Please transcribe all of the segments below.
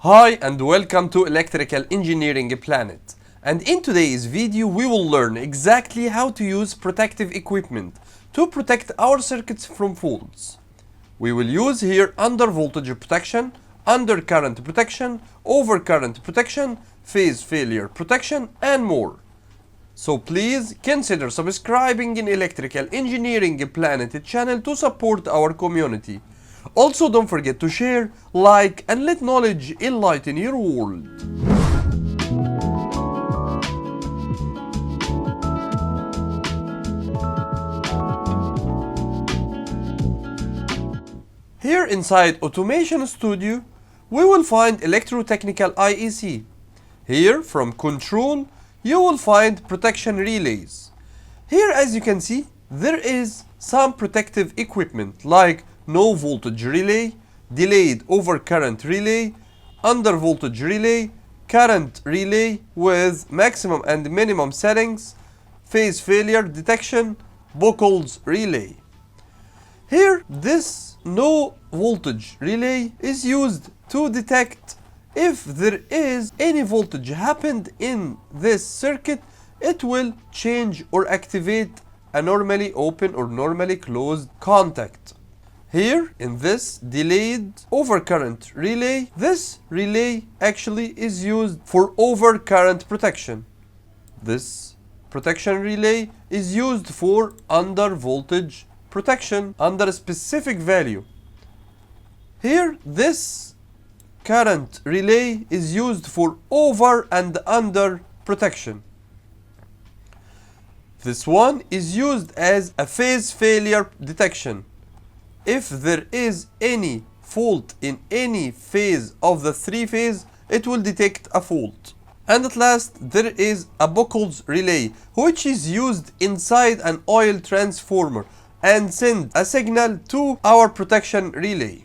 Hi and welcome to Electrical Engineering Planet. And in today's video we will learn exactly how to use protective equipment to protect our circuits from faults. We will use here under voltage protection, under current protection, over current protection, phase failure protection and more. So please consider subscribing in Electrical Engineering Planet channel to support our community. Also don't forget to share, like and let knowledge enlighten your world. Here inside Automation Studio, we will find Electrotechnical IEC. Here from Control, you will find Protection Relays. Here as you can see, there is some protective equipment like no voltage relay, delayed overcurrent relay, under voltage relay, current relay with maximum and minimum settings, phase failure detection, Buchholz relay. Here this no voltage relay is used to detect if there is any voltage happened in this circuit. It will change or activate a normally open or normally closed contact. Here in this delayed overcurrent relay, this relay actually is used for overcurrent protection. This protection relay is used for under voltage protection under a specific value. Here this current relay is used for over and under protection. This one is used as a phase failure detection. If there is any fault in any phase of the three phase, it will detect a fault. And at last, there is a Buchholz relay, which is used inside an oil transformer and send a signal to our protection relay.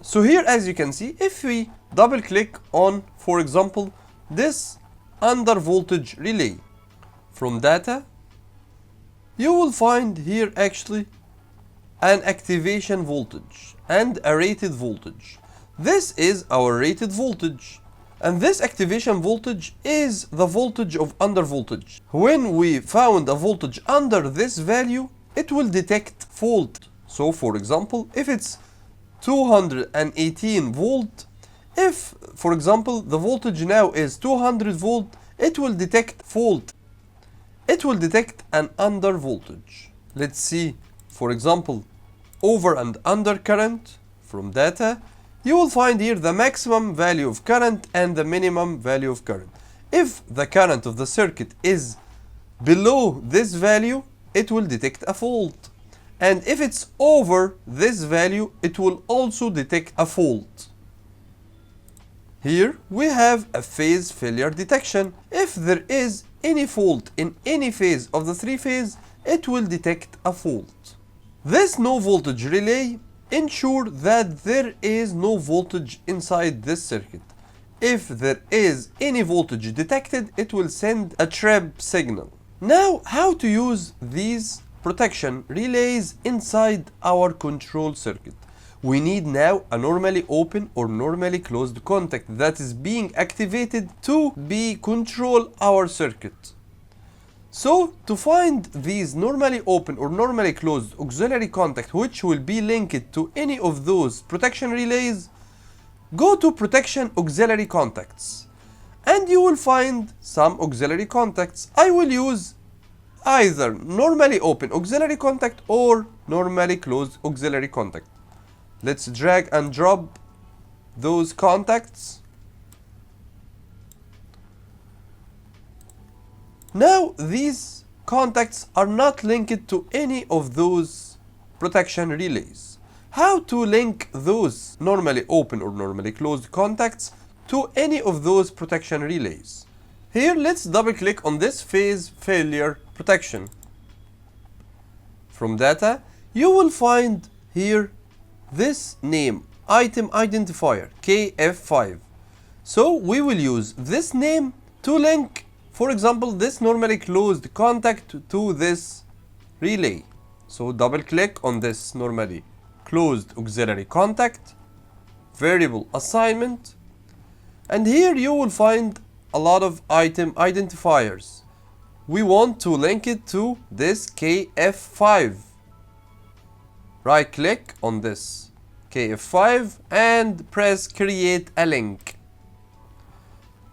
So here as you can see, if we double click on, for example, this under voltage relay, from data, you will find here actually an activation voltage and a rated voltage. This is our rated voltage, and this activation voltage is the voltage of under voltage. When we found a voltage under this value, it will detect fault. So for example, if it's 218 volt, if for example the voltage now is 200 volt, it will detect fault. It will detect an under voltage. Let's see, for example, over and under current. From data, you will find here the maximum value of current and the minimum value of current. If the current of the circuit is below this value, it will detect a fault. And if it's over this value, it will also detect a fault. Here we have a phase failure detection. If there is any fault in any phase of the three phase, it will detect a fault. This no voltage relay ensures that there is no voltage inside this circuit. If there is any voltage detected, it will send a trip signal. Now, how to use these protection relays inside our control circuit? We need now a normally open or normally closed contact that is being activated to control our circuit. So to find these normally open or normally closed auxiliary contact which will be linked to any of those protection relays, go to protection auxiliary contacts and you will find some auxiliary contacts. I will use either normally open auxiliary contact or normally closed auxiliary contact. Let's drag and drop those contacts. Now these contacts are not linked to any of those protection relays. How to link those normally open or normally closed contacts to any of those protection relays? Here let's double click on this phase failure protection. From data, you will find here this name, item identifier KF5. So we will use this name to link, for example, this normally closed contact to this relay. So double click on this normally closed auxiliary contact, variable assignment, And here you will find a lot of item identifiers. We want to link it to this KF5. Right click on this KF5 and press create a link.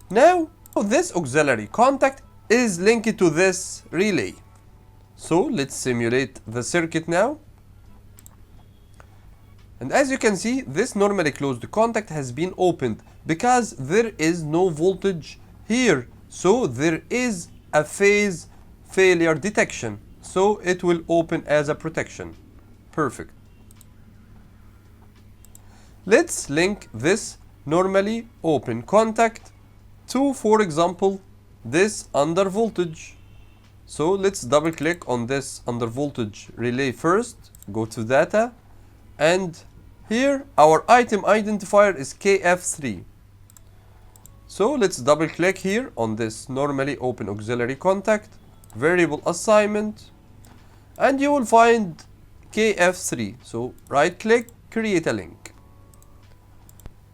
Now this auxiliary contact is linked to this relay. So let's simulate the circuit now. And as you can see, this normally closed contact has been opened because there is no voltage here. So there is a phase failure detection. So it will open as a protection. Perfect. Let's link this normally open contact to, for example, this under voltage. So let's double click on this under voltage relay first. Go to data. And here our item identifier is KF3. So let's double click here on this normally open auxiliary contact, variable assignment, and you will find KF3. So right click, create a link.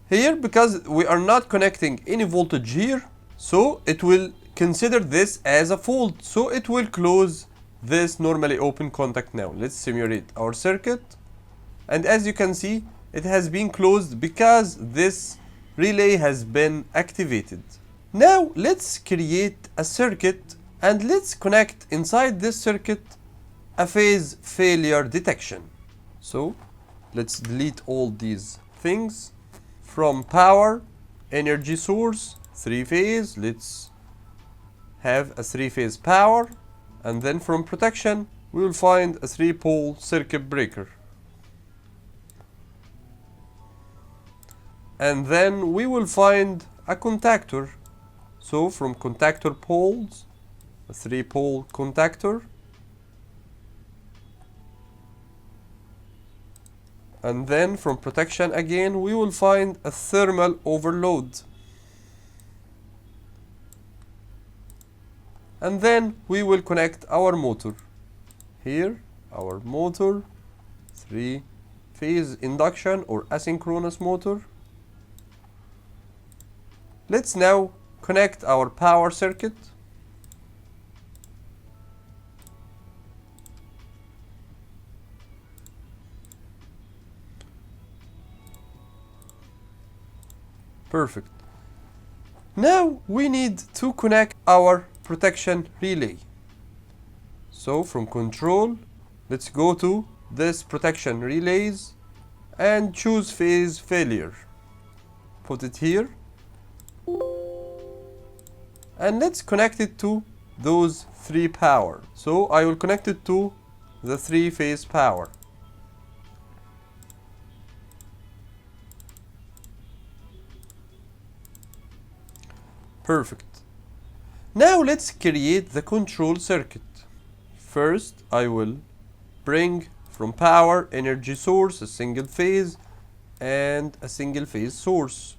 Here, because we are not connecting any voltage here, so it will consider this as a fault. So it will close this normally open contact now. Let's simulate our circuit. And as you can see, it has been closed because this relay has been activated. Now let's create a circuit and let's connect inside this circuit a phase failure detection. So let's delete all these things. From power, energy source, 3-phase, let's have a 3-phase power. And then from protection, we will find a 3-pole circuit breaker. And then we will find a contactor. So from contactor poles, a 3-pole contactor. And then from protection again, we will find a thermal overload. And then we will connect our motor. Here, our motor, 3-phase induction or asynchronous motor. Let's now connect our power circuit. Perfect. Now we need to connect our protection relay. So from control, let's go to this protection relays and choose phase failure. Put it here. And let's connect it to those 3 power. So I will connect it to the 3-phase power. Perfect. Now let's create the control circuit. First, I will bring from power energy source a single phase and a single phase source.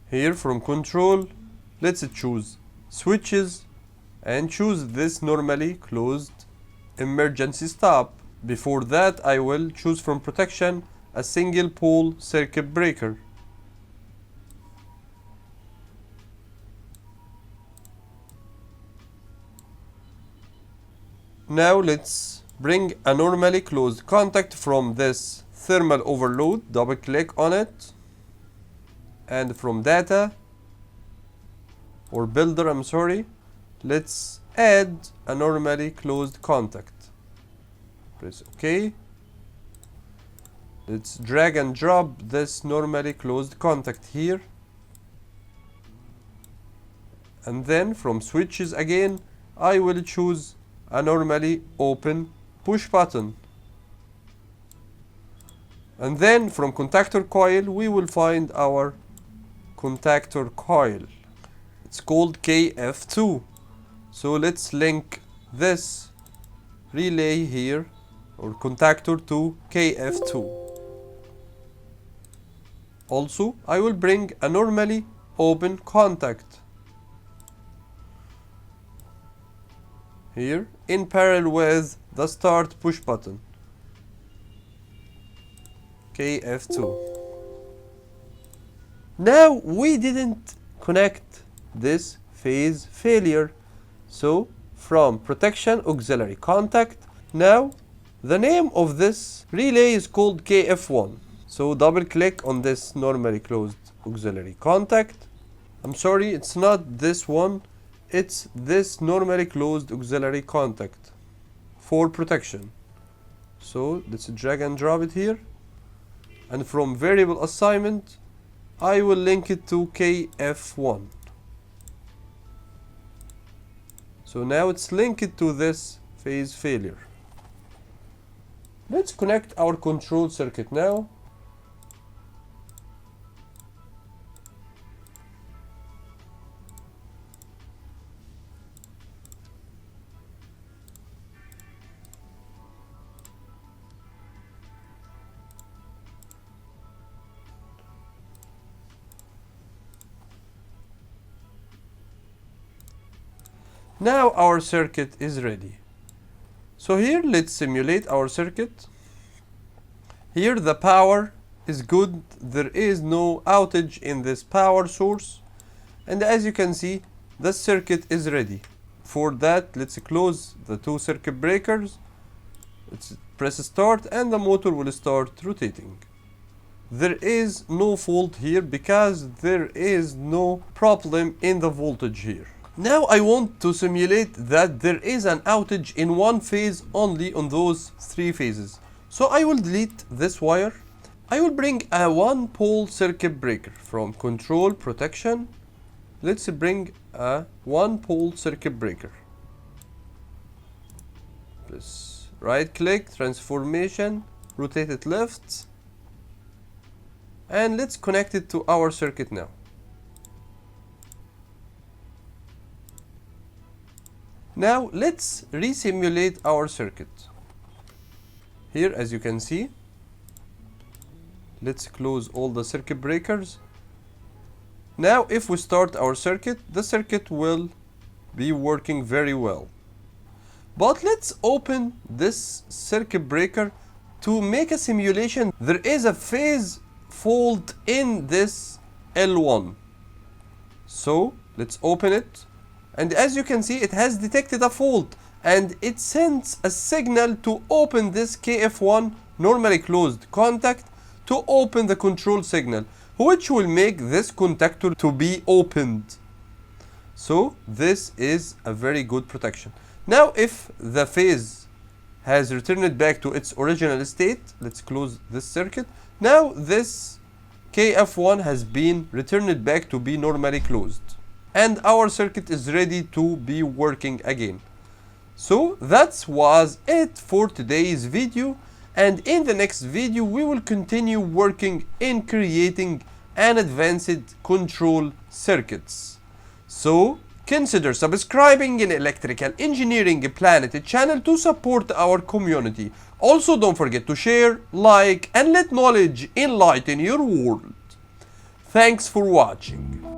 Here from control, let's choose switches and choose this normally closed emergency stop. Before that, I will choose from protection a single pole circuit breaker. Now let's bring a normally closed contact from this thermal overload. Double click on it. And from data or builder, let's add a normally closed contact. Press OK. Let's drag and drop this normally closed contact here. And then from switches again, I will choose a normally open push button. And then from contactor coil, we will find our contactor coil. It's called KF2. So let's link this relay here or contactor to KF2. Also, I will bring a normally open contact here in parallel with the start push button. KF2. Now we didn't connect this phase failure. So from protection auxiliary contact, now the name of this relay is called KF1. So double click on this normally closed auxiliary contact. I'm sorry, it's not this one, it's this normally closed auxiliary contact for protection. So let's drag and drop it here, and from variable assignment I will link it to KF1. So now it's linked to this phase failure. Let's connect our control circuit now. Now our circuit is ready. So here let's simulate our circuit. Here the power is good, there is no outage in this power source, and as you can see the circuit is ready. For that, let's close the two circuit breakers, let's press start, and the motor will start rotating. There is no fault here because there is no problem in the voltage here. Now I want to simulate that there is an outage in one phase only on those three phases. So I will delete this wire. I will bring a one pole circuit breaker from control protection. Let's bring a one pole circuit breaker. Press right click, transformation, rotate it left, and let's connect it to our circuit now. Now let's resimulate our circuit. Here, as you can see, let's close all the circuit breakers. Now if we start our circuit, the circuit will be working very well. But let's open this circuit breaker to make a simulation. There is a phase fault in this L1. So let's open it. And as you can see, it has detected a fault and it sends a signal to open this KF1 normally closed contact to open the control signal, which will make this contactor to be opened. So this is a very good protection. Now if the phase has returned back to its original state, let's close this circuit. Now this KF1 has been returned back to be normally closed, and our circuit is ready to be working again. So that was it for today's video, and in the next video we will continue working in creating an advanced control circuits. So consider subscribing in Electrical Engineering Planet channel to support our community. Also don't forget to share, like, and let knowledge enlighten your world. Thanks for watching.